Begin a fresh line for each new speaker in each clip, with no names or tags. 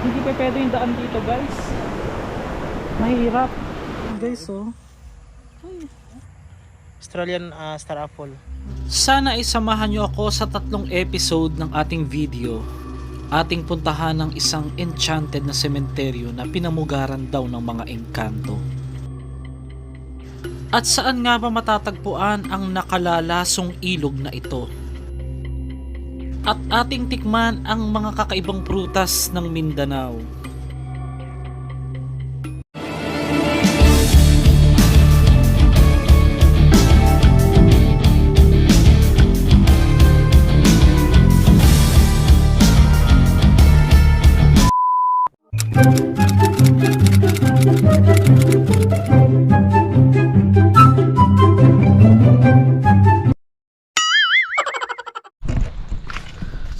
Hindi pa pwede yung daan dito guys. Mahirap. Guys oh. Ay.
Australian star apple.
Sana isamahan nyo ako sa 3 episode ng ating video. Ating puntahan ng isang enchanted na sementeryo na pinamugaran daw ng mga engkanto. At saan nga ba matatagpuan ang nakalalasong ilog na ito? At ating tikman ang mga kakaibang prutas ng Mindanao.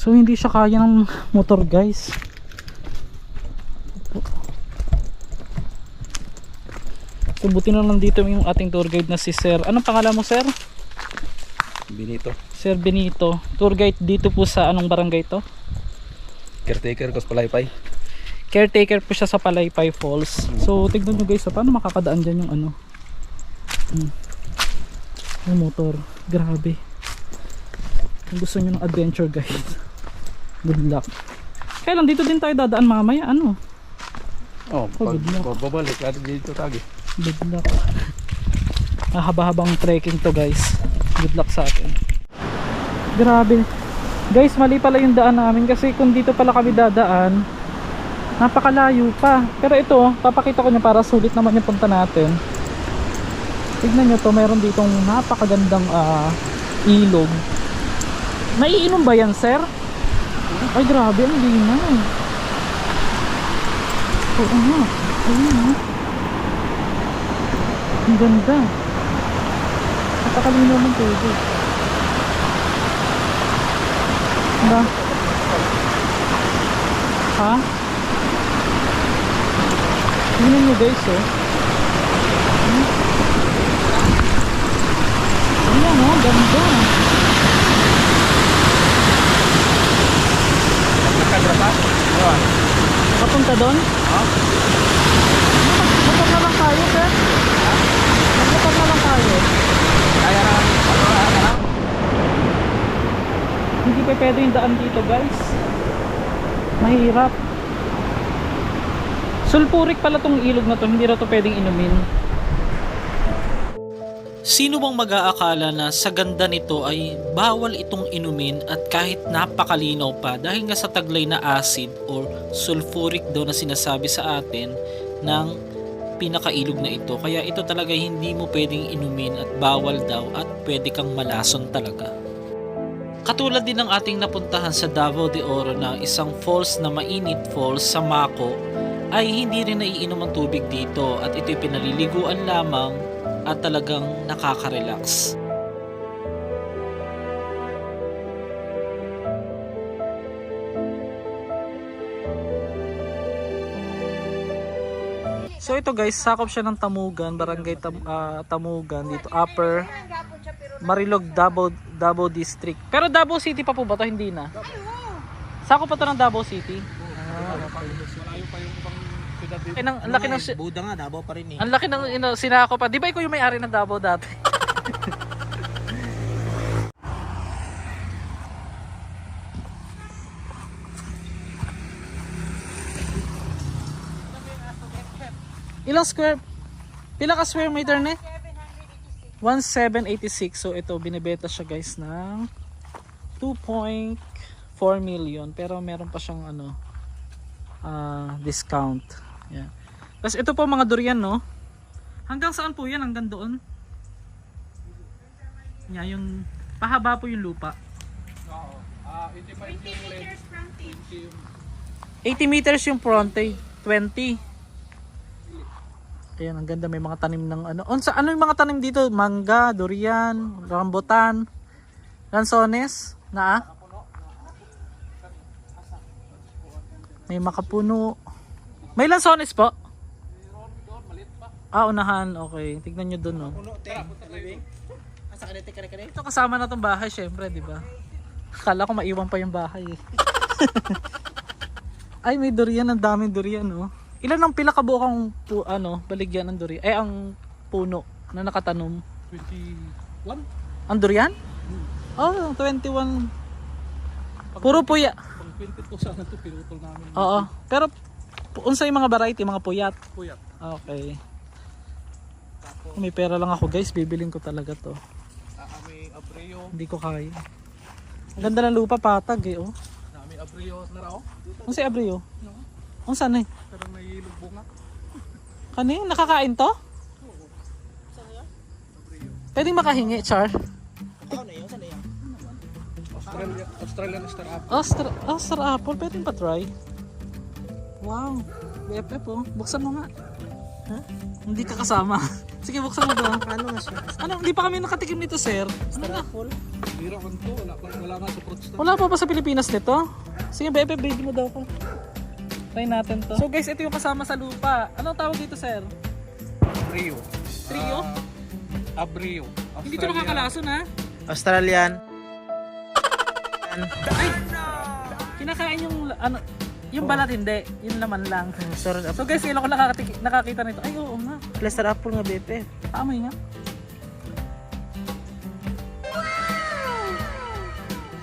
So hindi siya kaya ng motor guys. So buti na lang dito yung ating tour guide na si Sir. Anong pangalan mo Sir?
Benito.
Sir Benito. Tour guide dito po sa anong barangay to?
Caretaker, Palaypay.
Caretaker po siya sa Palaypay Falls. So tignan nyo guys, paano makakadaan dyan yung ano? Yung motor. Grabe. Kung gusto nyo ng adventure guys, good luck. Kailan dito din tayo dadaan mamaya? Ano?
Oh,
good luck.
babalik natin dito tagi.
Good luck. Haba-habang trekking to guys. Good luck sa atin. Grabe. Guys, mali pala yung daan namin kasi kung dito pala kami dadaan, napakalayo pa. Pero ito, papakita ko niya para sulit naman yung punta natin. Tignan nyo to, meron ditong napakagandang ilog. Naiinom ba yan, sir? Ay, grabe, ang linaw. Oo nga. Ayun nga. Ang ganda. Napakalinaw ng tubig. Diba? Ha? Tingnan nyo guys, oh. Ayan, oh, ganda. Papunta doon? Magmotor na lang tayo, sir. Magmotor na lang tayo. Hindi pa pwede yung daan dito guys. Mahirap. Sulfurik pala tong ilog na to. Hindi na to pwedeng inumin. Sino bang mag-aakala na sa ganda nito ay bawal itong inumin at kahit napakalinaw pa dahil nga sa taglay na acid or sulfuric daw na sinasabi sa atin ng pinakailog na ito. Kaya ito talaga hindi mo pwedeng inumin at bawal daw at pwede kang malason talaga. Katulad din ng ating napuntahan sa Davao de Oro na isang falls na mainit falls sa Mako ay hindi rin naiinom ang tubig dito at ito'y pinaliliguan lamang at talagang nakaka-relax. So ito guys, sakop siya ng Tamugan, barangay Tamugan dito, Upper Marilog, Davao District. Pero Davao City pa po ba to? Hindi na. Sakop pa to ng Davao City. Ang laki ng
Buda nga, Davao pa rin eh.
ang laki ng sinako pa. Di ba ikaw yung may-ari ng Davao dati? Ilang square? Pila ka square meter ne? 1786. So ito binebenta siya guys ng 2.4 million pero meron pa siyang ano discount. Yan. Tapos ito po mga durian no. Hanggang saan po yan? Hanggang doon? Yan yung pahaba po yung lupa.
Oo. 85 yung length.
80 meters yung frontage. 20. Ayan, ang ganda. May mga tanim ng ano. Ano yung mga tanim dito? Mangga, durian, rambutan, lansones, na may makapuno. May lansones po? Unahan. Okay. Tignan nyo dun, no. Ito kasama na tong bahay, syempre, di ba? Akala ko maiwan pa yung bahay, eh. Ay, may durian. Ang daming durian, oh. Ilan ang pila ka bukang baligyan ng durian? Eh, ang puno na nakatanom.
21?
Ang durian? Oh, 21. Puro puya.
Pang 22 sana ito, pinutol namin.
Oo. Pero, unsa yung mga variety, mga puyat?
Puyat.
Okay. Kung may pera lang ako guys, bibiling ko talaga to.
May abreo.
Hindi ko kaya. Ang ganda ng lupa, patag eh, oh.
May abreo na raw.
Ang si Abrio? Ang saan eh?
Pero may ilog bunga.
Kanin? Nakakain to? Pwedeng makahingi, Char?
Ano na yun? Saan na yun?
Australian Star Apple.
Star apple. Pwedeng pa try. Wow. BFF oh. Buksan mo nga.
Ha?
Hindi ka kasama. Sige, buksan mo daw.
Ano nga siya?
Ano? Hindi pa kami nakatikim nito, sir.
Star apple?
Bira man to. Wala nga sa fruit stand.
Wala pa sa Pilipinas nito. Sige, BFF, baby mo daw ko. Try natin to. So guys, ito yung kasama sa lupa. Anong tawag dito, sir?
Abreo.
Trio?
Abreo.
Hindi to nakakalason, ha?
Australian.
Kinakain yung yung balat hindi, yung laman lang.
Star apple.
So guys, kailan ko nakakita nito. Ay, oo nga.
Star apple nga, BFF.
Amoy nga.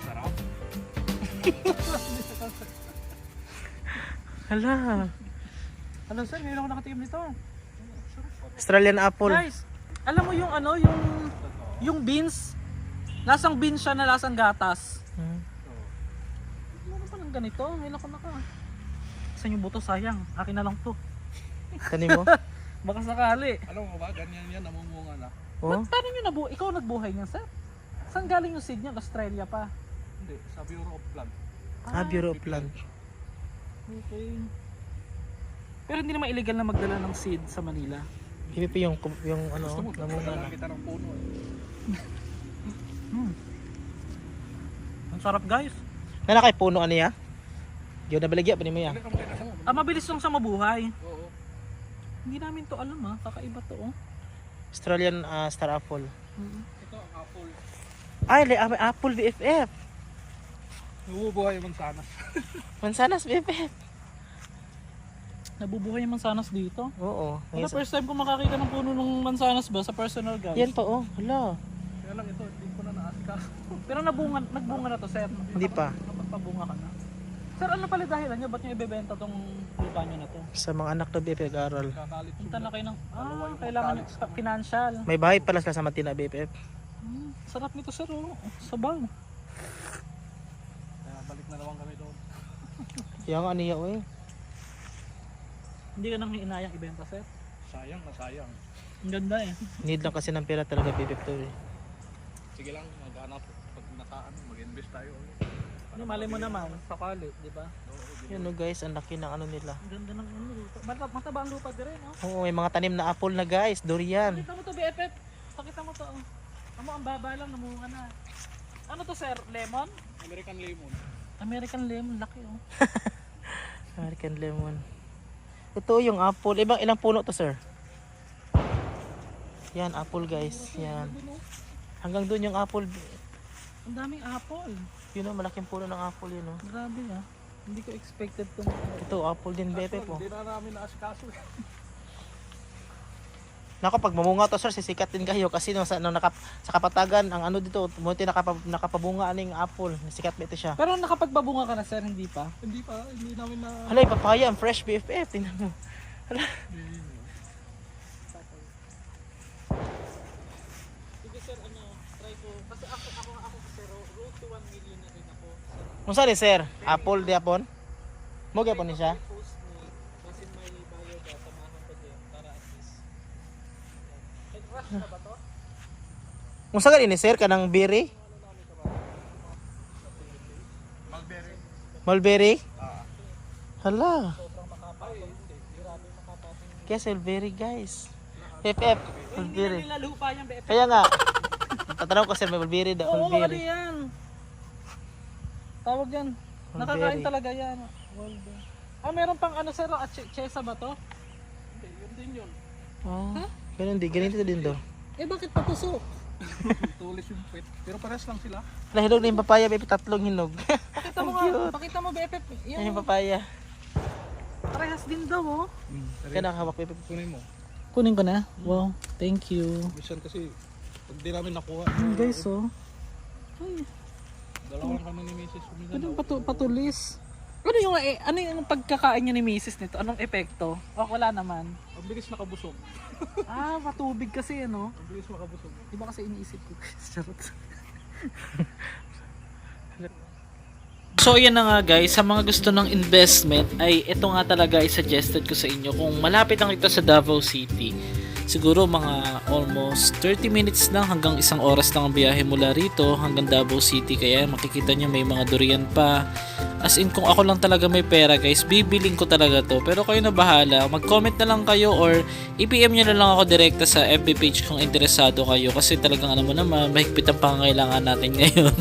Sarap.
Hala.
Hello sir, ngayon ako nakatikim nito.
Australian apple.
Guys, alam mo yung yung beans, lasang beans siya na lasang gatas. Ano pa ng ganito? Ngayon ako Saan yung buto? Sayang. Akin na lang to.
Tanim mo?
Baka sakali.
Alam mo ba, ganyan yan, namumunga na.
Oh?
Paano nyo nabuhay? Ikaw nagbuhay niyan, sir? Saan galing yung seed niya? Australia pa.
Hindi, sa Bureau of Plant.
Bureau of Plant.
Okay. Pero hindi naman illegal na magdala ng seed sa Manila.
BFF yung ano,
Gusto mo,
namunga na.
kita ng puno.
Ang sarap guys.
Nana kay puno ano ya? Diyo na baligya pa ni mo ya.
Hindi ka magkakasama.
Mabilis lang siya mabuhay.
Oo.
Hindi namin to alam kakaiba to oh.
Australian star apple.
Ito ang apple.
Ay, may apple BFF.
Nabubuhay yung mansanas.
Mansanas BFF.
Nabubuhay yung mansanas dito.
Oo.
Wala, first time ko makakita ng puno ng mansanas ba sa personal guys.
Yan pa oh. Hala.
Kaya lang ito, hindi ko na naasikaso.
Pero nagbunga na to sir.
Hindi pa.
Napagpabunga ka na. Sir, ano pala dahilan nyo? Ba't nyo ibebenta tong lupa nyo na to?
Sa mga anak na BFF nag-aaral.
Kakalit
Punta na kayo ng,
yung
kailangan
college
ng financial.
May bahay pala sila sa Matina BFF.
Sarap nito sir, oh. Sabaw.
Kaya balik na naman kami doon.
Kaya nga niya eh.
Hindi ka nang inayang ibenta sir.
Sayang na sayang.
Ang ganda eh.
Need lang kasi ng pera talaga BFF to eh.
Sige lang, maghanap. Pag mag-invest tayo ulit.
Ano, malay mo naman, sakali, di ba?
Yan oh guys, ang laki ng ano nila.
Ang ganda ng lupa. Mataba ang lupa din rin, oh.
Oo, may mga tanim na apple na guys, durian.
Pakita mo to, BFF. Pakita mo to, oh. Amo, ang baba lang, namunga na. Ano to sir? Lemon?
American lemon.
American lemon, laki oh.
American lemon. Ito yung apple. Ilang puno to sir? Yan, apple guys. Yan. Hanggang doon yung apple.
Ang daming apple.
Yun o, malaking puno ng apple yun o.
Grabe ah. Hindi ko expected to.
Ito, apple din BFF po.
Hindi na namin naasikaso.
Nako, pag mamunga to sir, sisikat din kayo kasi sa kapatagan, ang ano dito, munti nakapabunga aning apple. Sikat ba ito siya?
Pero nakapagbabunga ka na sir, hindi pa?
Hindi pa, hindi namin na...
Hala, papaya, ang fresh BFF. Tingnan mo. Hala.
Sige sir, try ko. Kasi ako sir, road to 1 million na rin ako.
Kung saan sir? Apple di apon? Mo gyapon ni siya?
Post ni, kasi may bio ba, samahan ko din, para at least. Rush na ba to?
Kung saan ini sir kanang berry?
Mulberry.
Mulberry? Hala.
Sobrang makapal. Grabe makapal.
Kaya mulberry guys. FF,
Hindi na
mulberry.
nila lupa yung BFF.
Kaya nga. Tatanong ko sir, may mulberry daw.
Oo, ano
Mulberry.
yan? Tawag yan. Nakakain talaga yan. Meron pang ano sir, chesa ba to?
Hindi, yun din yun.
Oh. Ganun din, ganito din daw.
Eh bakit patusok?
Tulis yung pet. Pero parehas lang sila.
Hinog na yung papaya, baby, tatlong hinog.
Pakita mo nga, pakita mo BFF.
Yan yung papaya.
mansanas din daw oh.
Kaya nakahawak pa.
Kunin mo.
Kunin ko na. Wow, thank you.
Minsan kasi, pag di namin nakuha,
Guys oh. Ay,
dalawang kami ni Mrs. Kumisan.
anong patulis? Ano yung pagkakain niyo ni Mrs. nito? Anong epekto? Wala naman.
Ang bilis nakabusog.
Matubig kasi ano.
Ang bilis makabusog.
Iba kasi iniisip ko. Charot. So yan na nga guys, sa mga gusto ng investment ay ito nga talaga ay suggested ko sa inyo kung malapit lang ito sa Davao City. Siguro mga almost 30 minutes lang hanggang 1 oras lang ang biyahe mula rito hanggang Davao City, kaya makikita nyo may mga durian pa. As in kung ako lang talaga may pera guys, bibiling ko talaga to. Pero kayo na bahala, mag-comment na lang kayo or i-PM nyo na lang ako direkta sa FB page kung interesado kayo, kasi talagang ano mo naman, mahigpit ang pangangailangan natin ngayon.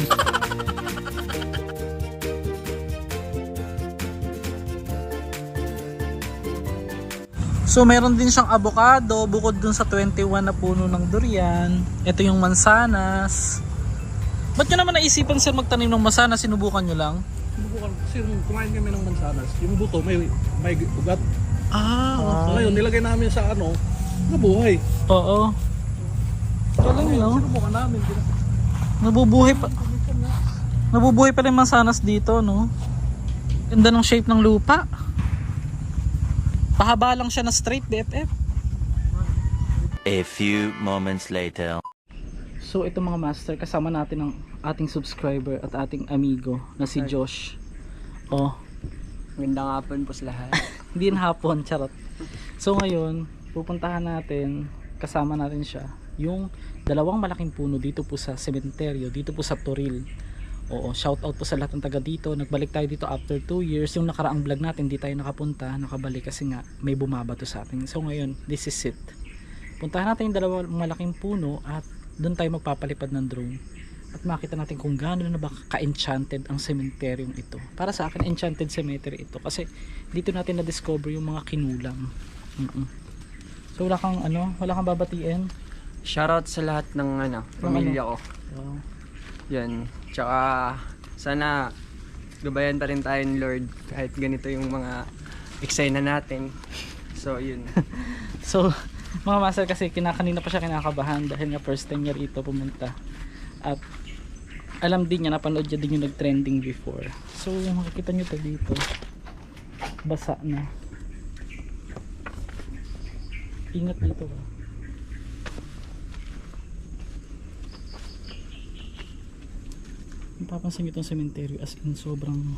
So meron din siyang avocado bukod dun sa 21 na puno ng durian. Ito yung mansanas. Ba't nyo naman naisipan sir magtanim ng mansanas? Sinubukan nyo lang?
Sinubukan, kasi nung kumain kami ng mansanas, yung buto may ugat.
Ah,
So ngayon, nilagay namin sa ano, nabuhay.
oo. Galing no?
Sinubukan namin.
Nabubuhay pa. Nabubuhay pa rin mansanas dito no? Ganda ng shape ng lupa. Pahaba lang siya na straight BFF.
A few moments later.
So ito mga master, kasama natin ang ating subscriber at ating amigo na si Josh. Oh,
Magandang hapon po sa lahat.
hindi na hapon, charot. So ngayon, pupuntahan natin, kasama natin siya, yung 2 malaking puno dito po sa sementeryo, dito po sa Toril. Oo, shout out po sa lahat ng taga dito. Nagbalik tayo dito after 2 years. Yung nakaraang vlog natin, di tayo nakapunta, nakabalik kasi nga may bumabato sa atin. So ngayon, this is it. Puntahan natin yung 2 malaking puno at doon tayo magpapalipad ng drone. At makita natin kung gaano na ba ka-enchanted ang sementeryong ito. Para sa akin, enchanted cemetery ito kasi dito natin na-discover yung mga kinulang. So wala kang babatiin?
Shoutout sa lahat ng pamilya ko.
Wow.
Yan. Tsaka sana gabayan pa rin tayo ni Lord kahit ganito yung mga eksena natin. So yun.
So mga master, kasi kanina pa siya kinakabahan dahil nga first time niya rito pumunta. At alam din niya, napanood niya din yung nag-trending before. So makikita niyo to dito. Basa na. Ingat dito ba? Mapapansin nyo itong sementeryo as in sobrang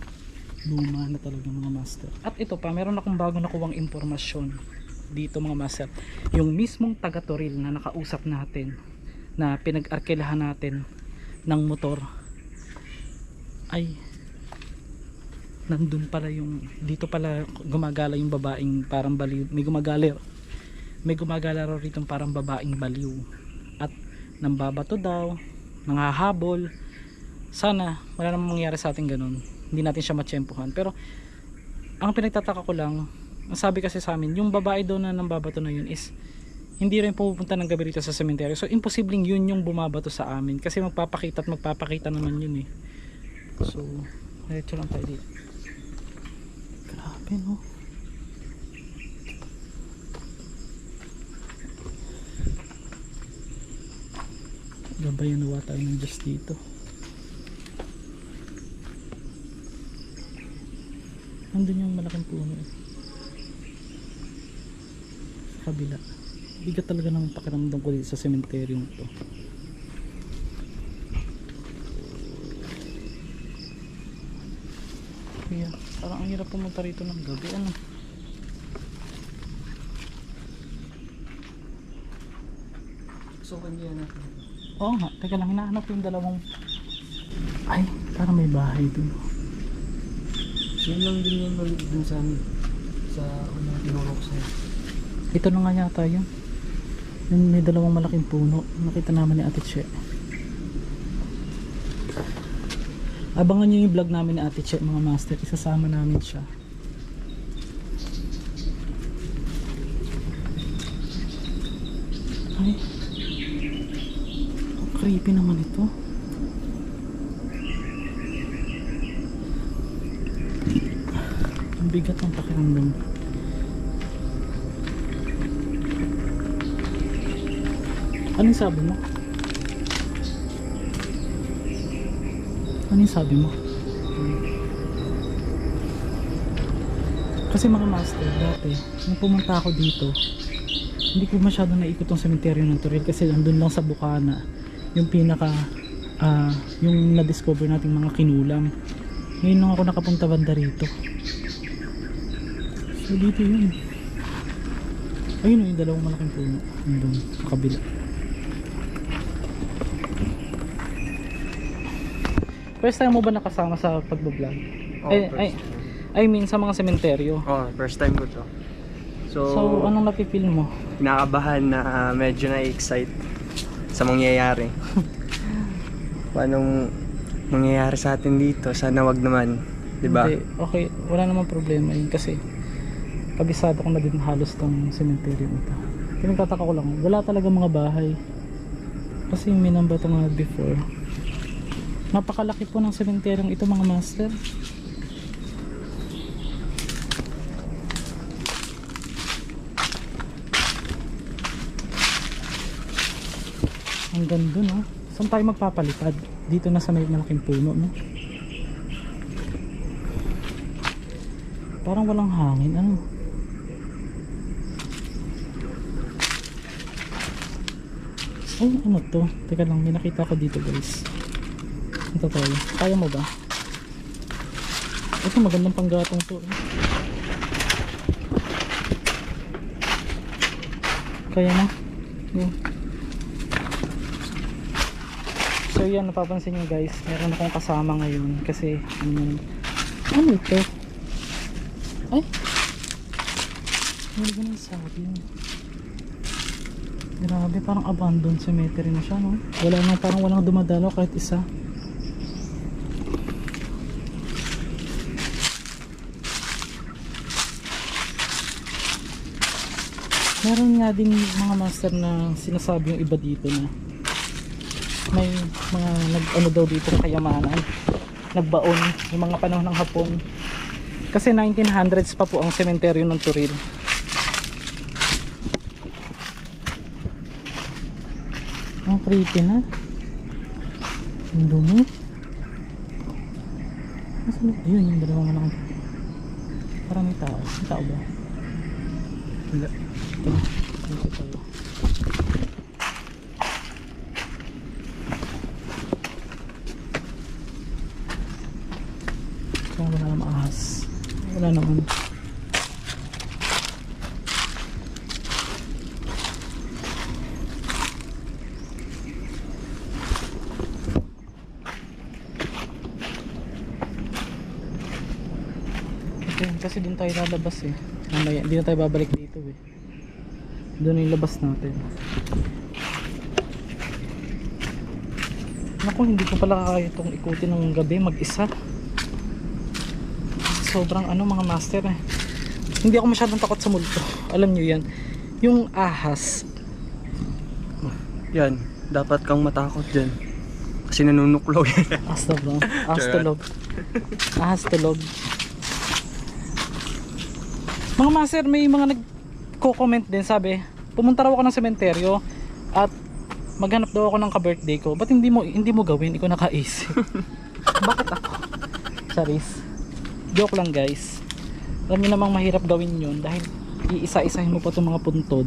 luma na talaga mga master. At ito pa, meron akong bago nakuwang impormasyon dito mga master. Yung mismong taga Toril na nakausap natin, na pinag-arkelahan natin ng motor, ay nandun pala yung, dito pala gumagala yung babaeng parang baliw. May gumagala raw rito parang babaeng baliw. At nambabato daw, nanghahabol. Sana wala namang mangyari sa atin ganun, hindi natin siya matsyempohan. Pero ang pinagtataka ko lang, ang sabi kasi sa amin, yung babae doon na nambabato na yun is hindi rin pupunta ng gabi rito sa sementeryo. So imposibleng yun yung bumabato sa amin kasi magpapakita naman yun eh. So diretso lang tayo dito. Grabe no. Gabayan nawa tayo ng Diyos dito. Nandun yung malaking puno eh. Sa kabila. Bigat talaga ng pakiramdam ko dito sa sementeryong to. Kaya parang ang hirap pumunta rito ng gabi. Ano?
So kanina natin.
Oo nga, teka lang, hinahanap ko yung 2. Ay, parang may bahay dun.
Yun lang din yan dun sa amin. Sa unang tinuro ko sa'yo.
Ito na nga yata yun. Yung may 2 malaking puno. Nakita naman ni Ate Che. Abangan nyo yung vlog namin ni Ate Che mga master. Isasama namin siya. Ay, ang creepy naman ito. Ang bigat ng pakiramdam.
Anong sabi mo? Anong sabi mo? Kasi mga master, dati, nung pumunta ako dito, hindi ko masyado naikot tong sementeryo ng Turil kasi andun lang sa Bukana, yung pinaka, yung na-discover nating mga kinulam. Ngayon lang ako nakapunta banda rito. So dito yun. Ayun yung dalawang malaking puno. Andun, sa kabila. First time mo ba nakasama sa pagbablog?
Oh,
I mean sa mga sementeryo.
Oh, first time ko to. So,
So anong napipil mo?
kinakabahan na medyo na-excite sa mangyayari. Paano mangyayari sa atin dito? Sana wag naman, 'di ba?
Hindi, okay, wala namang problema yun kasi kabisado ko na din halos tong sementeryo ito. Pinagtataka ko lang, wala talaga mga bahay. Kasi yung minamba ito nga before. Napakalaki po ng sementeryong ito mga master. Hanggang dun, oh. Saan tayo magpapalipad? Dito na sa may malaking puno, no? Parang walang hangin, ano? Ay, ano to? Teka lang, may nakita ko dito, guys. Ito tayo. Kaya mo ba? Ito, magandang panggatong to, eh. Kaya mo? Yeah. So yan, napapansin nyo guys, meron akong kasama ngayon kasi ano ito? Ay! Ano ba nang sabi yun? Grabe, parang abandoned cemetery na siya, no? Wala nang, parang walang dumadalaw kahit isa. Meron nga din mga master na sinasabi yung iba dito na may mga nag-ano daw dito na kayamanan, nagbaon yung mga panahon ng Hapon kasi 1900s pa po ang sementeryo ng Turil. Ang creepy na, ang dumi. Yun yung dalawang malaki, parang may tao. May tao ba? Wala. Ito tayo. Wala namang ahas. Wala naman. Okay, kasi din tayo lalabas eh. Mamaya, hindi na tayo babalik dito eh. Doon yung labas natin. Naku, hindi ko pala kaya itong ikutin ng gabi mag-isa. Sobrang ano mga master eh. Hindi ako masyadong takot sa multo. Alam nyo yan. Yung ahas.
Yan, dapat kang matakot dyan. Kasi nanunuklaw yan.
Ahas na bro. Ahas tulog. Ahas tulog. Mga master, may mga nagko-comment din, sabi, pumunta raw ako ng sementeryo at maghanap daw ako ng ka-birthday ko. Ba't hindi mo gawin? Ikaw nakaisip. Bakit ako? Charis. Joke lang guys. Alam niyo namang mahirap gawin yun dahil iisa-isahin mo pa itong mga puntod.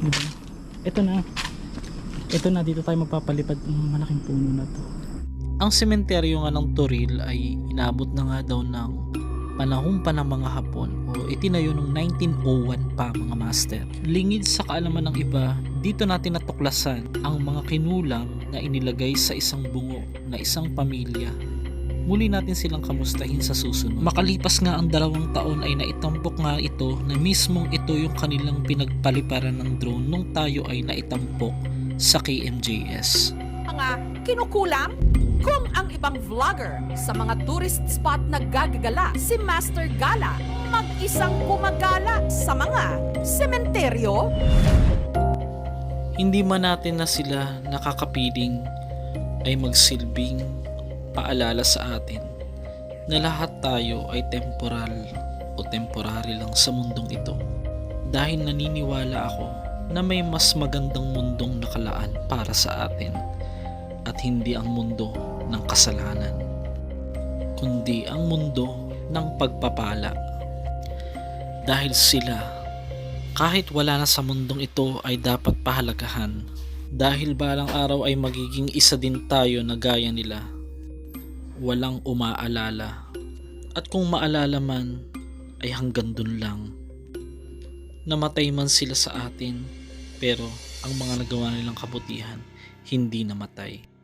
Diba? Ito na, dito tayo magpapalipad ng malaking puno na to.
Ang sementeryo nga ng Turil ay inabot na nga daw ng panahon pa ng mga Hapon o itinayo noong 1901 pa mga master. Lingid sa kaalaman ng iba, dito natin natuklasan ang mga kinulang na inilagay sa isang bungo na isang pamilya. Muli natin silang kamustahin sa susunod. Makalipas nga ang 2 taon ay naitampok nga ito na mismong ito yung kanilang pinagpaliparan ng drone nung tayo ay naitampok sa KMJS.
Mga kinukulam kung ang ibang vlogger sa mga tourist spot na gagagala si Master Gala mag-isang gumagala sa mga sementeryo.
Hindi man natin na sila nakakapiling ay magsilbing paalala sa atin na lahat tayo ay temporal o temporary lang sa mundong ito. Dahil naniniwala ako na may mas magandang mundong nakalaan para sa atin at hindi ang mundo ng kasalanan, kundi ang mundo ng pagpapala. Dahil sila, kahit wala na sa mundong ito, ay dapat pahalagahan dahil balang araw ay magiging isa din tayo na gaya nila. Walang umaalala, at kung maalala man ay hanggang dun lang. Namatay man sila sa atin, pero ang mga nagawa nilang kabutihan hindi namatay.